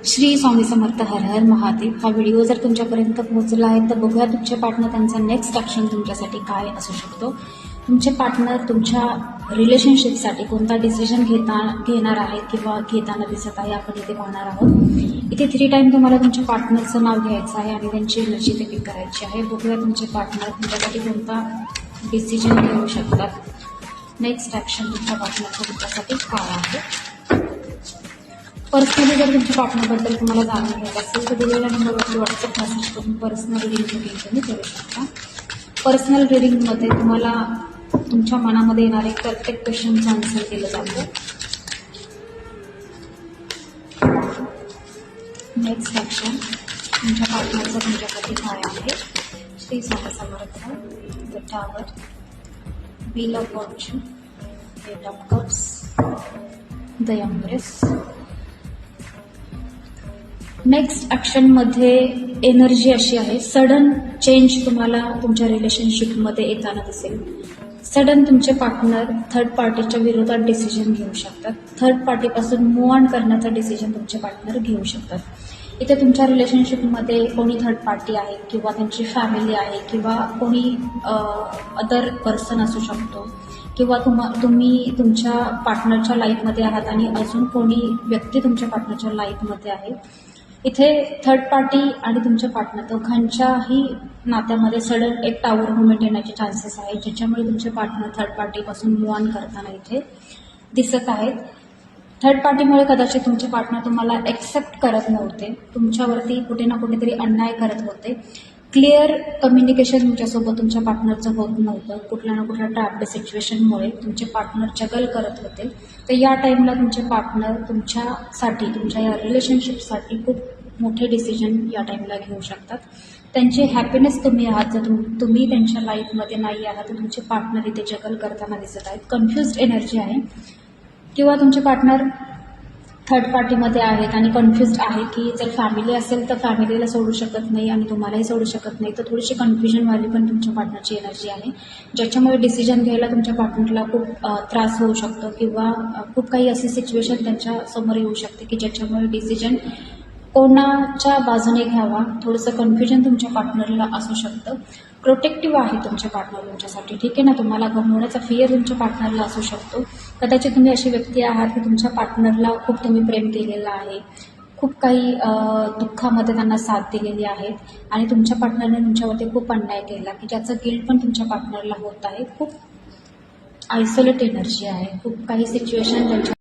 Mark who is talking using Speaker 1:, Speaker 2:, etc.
Speaker 1: श्री स्वामी समर्थ, हर हर महादेव. हा व्हिडिओ जर तुमच्यापर्यंत पोहोचला आहे तर बघूया तुमचे पार्टनर त्यांचा नेक्स्ट ॲक्शन तुमच्यासाठी काय असू शकतो. तुमचे पार्टनर तुमच्या रिलेशनशिपसाठी कोणता डिसिजन घेणार आहेत किंवा घेताना दिसत आहे आपण इथे पाहणार आहोत. इथे 3 टाइम तुम्हाला तुमच्या पार्टनरचं नाव घ्यायचं आहे आणि त्यांची एनर्जी ते पिक करायची आहे. बघूया तुमचे पार्टनर तुमच्यासाठी कोणता डिसिजन घेऊ शकतात. नेक्स्ट ॲक्शन तुमच्या पार्टनरचं तुमच्यासाठी काय आहे. पर्सनली जर तुमच्या पार्टनरबद्दल तुम्हाला जाणून घ्यायचं असेल तर दिलेल्या नंबरवरती व्हॉट्सअप मेसेज करून पर्सनल रिडिंग बुकिंग तुम्ही करू शकता. पर्सनल रिडिंगमध्ये तुम्हाला तुमच्या मनामध्ये येणारे प्रत्येक क्वेश्चनचं आन्सर दिलं जातं. नेक्स्ट ॲक्शन तुमच्या पार्टनरचं तुमच्यासाठी काय आहे. Shri Swami Samarth, the tower, wheel of fortune, eight of cups, the empress. Next ॲक्शनमध्ये एनर्जी अशी आहे, सडन चेंज तुम्हाला तुमच्या रिलेशनशिपमध्ये येताना दिसेल. सडन तुमचे पार्टनर थर्ड पार्टीच्या विरोधात डिसिजन घेऊ शकतात. थर्ड पार्टीपासून मूव्ह ऑन करण्याचा डिसिजन तुमचे पार्टनर घेऊ शकतात. इथे तुमच्या रिलेशनशिपमध्ये कोणी थर्ड पार्टी आहे किंवा त्यांची फॅमिली आहे किंवा कोणी अदर पर्सन असू शकतो किंवा तुम्ही तुमच्या पार्टनरच्या लाईफमध्ये आहात आणि अजून कोणी व्यक्ती तुमच्या पार्टनरच्या लाईफमध्ये आहे. इथे थर्ड पार्टी आणि तुमच्या पार्टनर दोघांच्याही नात्यामध्ये सडन एक टावर मुवमेंट येण्याचे चान्सेस आहेत, ज्याच्यामुळे तुमचे पार्टनर थर्ड पार्टीपासून मूव्ह ऑन करताना इथे दिसत आहेत. थर्ड पार्टीमुळे कदाचित तुमचे पार्टनर तुम्हाला एक्सेप्ट करत नव्हते, तुमच्यावरती कुठे ना कुठेतरी अन्याय करत होते. क्लिअर कम्युनिकेशन तुमच्यासोबत तुमच्या पार्टनरचं होत नव्हतं. कुठल्या ना कुठल्या ट्रॅप्ड सिच्युएशनमुळे तुमचे पार्टनर जगल करत होते. तर या टाईमला तुमचे पार्टनर तुमच्यासाठी, तुमच्या या रिलेशनशिपसाठी खूप मोठे डिसिजन या टाईमला घेऊ शकतात. त्यांचे हॅपीनेस तुम्ही आहात. जर तुम्ही त्यांच्या लाईफमध्ये नाही आहात तर तुमचे पार्टनर इथे जगल करताना दिसत आहेत. कन्फ्युज्ड एनर्जी आहे किंवा तुमचे पार्टनर थर्ड पार्टीमध्ये आहेत आणि कन्फ्युज्ड आहे की जर फॅमिली असेल तर फॅमिलीला सोडू शकत नाही आणि तुम्हालाही सोडू शकत नाही. तर थोडीशी कन्फ्युजनवाली पण तुमच्या पार्टनरची एनर्जी आहे, ज्याच्यामुळे डिसिजन घ्यायला तुमच्या पार्टनरला खूप त्रास होऊ शकतो किंवा खूप काही अशी सिच्युएशन त्यांच्यासमोर येऊ शकते की ज्याच्यामुळे डिसिजन कोणाच्या बाजूने घ्यावा, थोडंसं कन्फ्युजन तुमच्या पार्टनरला असू शकतं. प्रोटेक्टिव्ह आहे तुमचे पार्टनर तुमच्यासाठी, ठीक आहे ना. तुम्हाला गमवण्याचा फिअर तुमच्या पार्टनरला असू शकतो. कदाचित तुम्ही अशी व्यक्ती आहात की तुमच्या पार्टनरला खूप तुम्ही प्रेम केलेलं आहे, खूप काही दुःखामध्ये त्यांना साथ दिलेली आहे आणि तुमच्या पार्टनरने तुमच्यावरती खूप अन्याय केला की ज्याचं गिल्ट पण तुमच्या पार्टनरला होत आहे. खूप आयसोलेट एनर्जी आहे, खूप काही सिच्युएशन त्यांच्या